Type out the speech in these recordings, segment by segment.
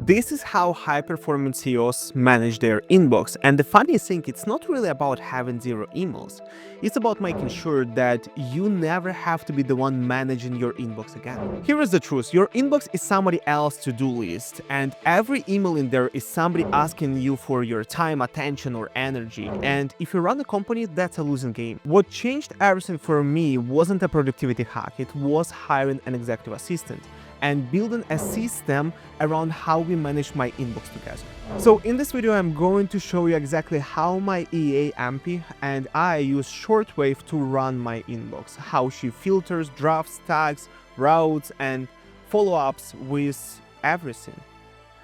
This is how high-performance CEOs manage their inbox, and the funny thing, it's not really about having zero emails. It's about making sure that you never have to be the one managing your inbox again. Here is the truth, your inbox is somebody else's to-do list, and every email in there is somebody asking you for your time, attention, or energy. And if you run a company, that's a losing game. What changed everything for me wasn't a productivity hack, it was hiring an executive assistant and building a system around how we manage my inbox together. So in this video, I'm going to show you exactly how my EA Ampy and I use Shortwave to run my inbox, how she filters, drafts, tags, routes, and follow-ups with everything.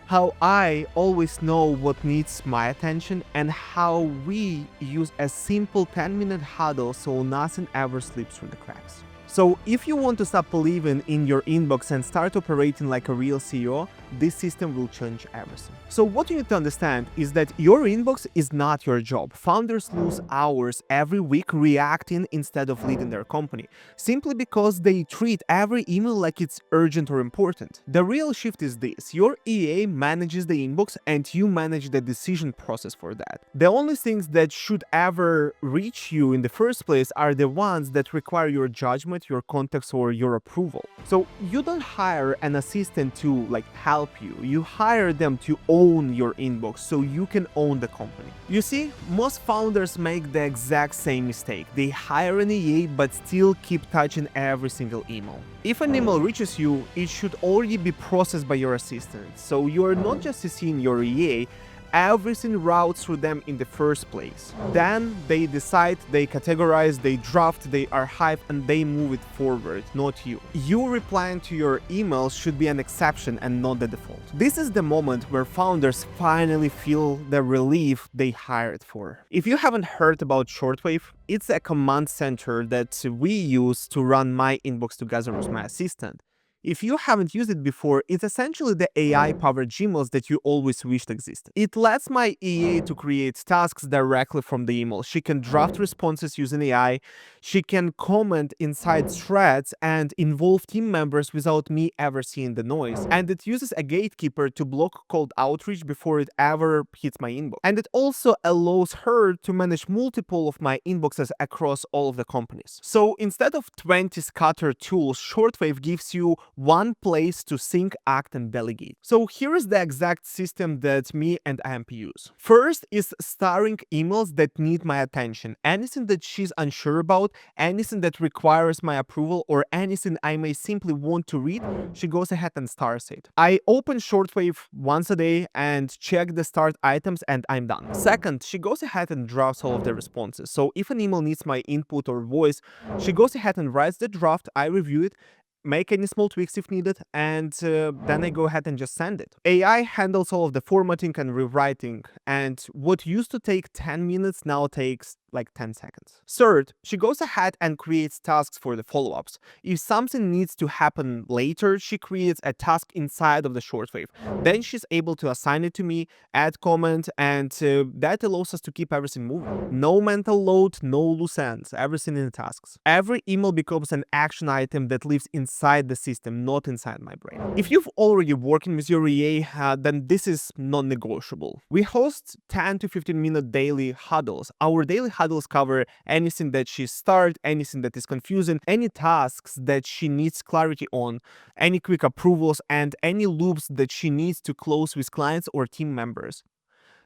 How I always know what needs my attention, and how we use a simple 10-minute huddle so nothing ever slips through the cracks. So if you want to stop believing in your inbox and start operating like a real CEO, this system will change everything. So what you need to understand is that your inbox is not your job. Founders lose hours every week reacting instead of leading their company, simply because they treat every email like it's urgent or important. The real shift is this: your EA manages the inbox and you manage the decision process for that. The only things that should ever reach you in the first place are the ones that require your judgment, your context, or your approval. So you don't hire an assistant to help you. You hire them to own your inbox so you can own the company. You see, most founders make the exact same mistake. They hire an EA but still keep touching every single email. If an email reaches you, it should already be processed by your assistant. So you're not just seeing your EA, everything routes through them in the first place. Then they decide, they categorize, they draft, they archive, and they move it forward, not you. You replying to your emails should be an exception and not the default. This is the moment where founders finally feel the relief they hired for. If you haven't heard about Shortwave, it's a command center that we use to run my inbox together with my assistant. If you haven't used it before, it's essentially the AI-powered Gmails that you always wished existed. It lets my EA to create tasks directly from the email. She can draft responses using AI, she can comment inside threads and involve team members without me ever seeing the noise. And it uses a gatekeeper to block cold outreach before it ever hits my inbox. And it also allows her to manage multiple of my inboxes across all of the companies. So instead of 20 scattered tools, Shortwave gives you one place to think, act, and delegate. So here is the exact system that me and AMP use. First is starring emails that need my attention. Anything that she's unsure about, anything that requires my approval, or anything I may simply want to read, she goes ahead and stars it. I open Shortwave once a day and check the start items, and I'm done. Second, she goes ahead and drafts all of the responses. So if an email needs my input or voice, she goes ahead and writes the draft, I review it, make any small tweaks if needed, and then I go ahead and just send it. AI handles all of the formatting and rewriting, and what used to take 10 minutes now takes 10 seconds. Third, she goes ahead and creates tasks for the follow-ups. If something needs to happen later, she creates a task inside of the Shortwave. Then she's able to assign it to me, add comment, and that allows us to keep everything moving. No mental load, no loose ends, everything in the tasks. Every email becomes an action item that lives inside the system, not inside my brain. If you've already working with your EA, then this is non-negotiable. We host 10 to 15-minute daily huddles. Our daily huddles cover anything that she started, anything that is confusing, any tasks that she needs clarity on, any quick approvals, and any loops that she needs to close with clients or team members.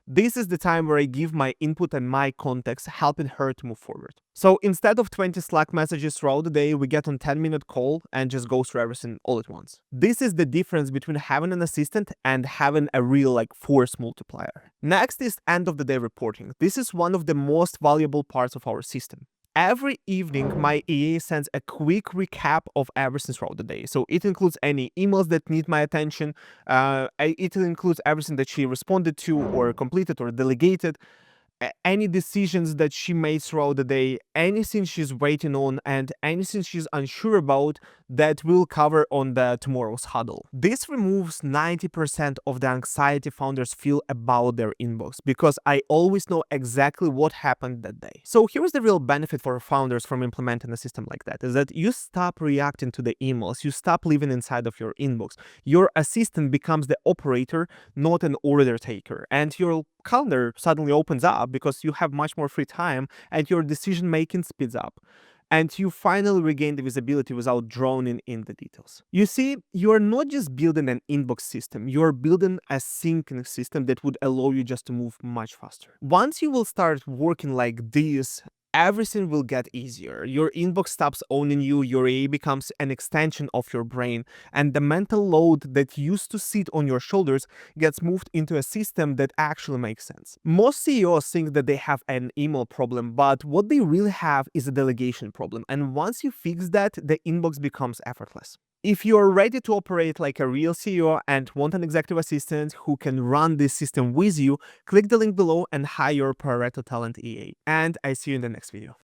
This is the time where I give my input and my context, helping her to move forward. So instead of 20 Slack messages throughout the day, we get on 10-minute call and just go through everything all at once. This is the difference between having an assistant and having a real force multiplier. Next is end of the day reporting. This is one of the most valuable parts of our system. Every evening, my EA sends a quick recap of everything throughout the day. So it includes any emails that need my attention. It includes everything that she responded to or completed or delegated. any decisions that she made throughout the day, anything she's waiting on, and anything she's unsure about, that we'll cover on the tomorrow's huddle. This removes 90% of the anxiety founders feel about their inbox, because I always know exactly what happened that day. So here's the real benefit for founders from implementing a system like that, is that you stop reacting to the emails, you stop living inside of your inbox. Your assistant becomes the operator, not an order taker, and your calendar suddenly opens up because you have much more free time and your decision making speeds up. And you finally regain the visibility without drowning in the details. You see, you are not just building an inbox system, you are building a syncing system that would allow you just to move much faster. Once you will start working like this, everything will get easier. Your inbox stops owning you, your AI becomes an extension of your brain, and the mental load that used to sit on your shoulders gets moved into a system that actually makes sense. Most CEOs think that they have an email problem, but what they really have is a delegation problem. And once you fix that, the inbox becomes effortless. If you're ready to operate like a real CEO and want an executive assistant who can run this system with you, click the link below and hire your Pareto Talent EA. And I see you in the next video.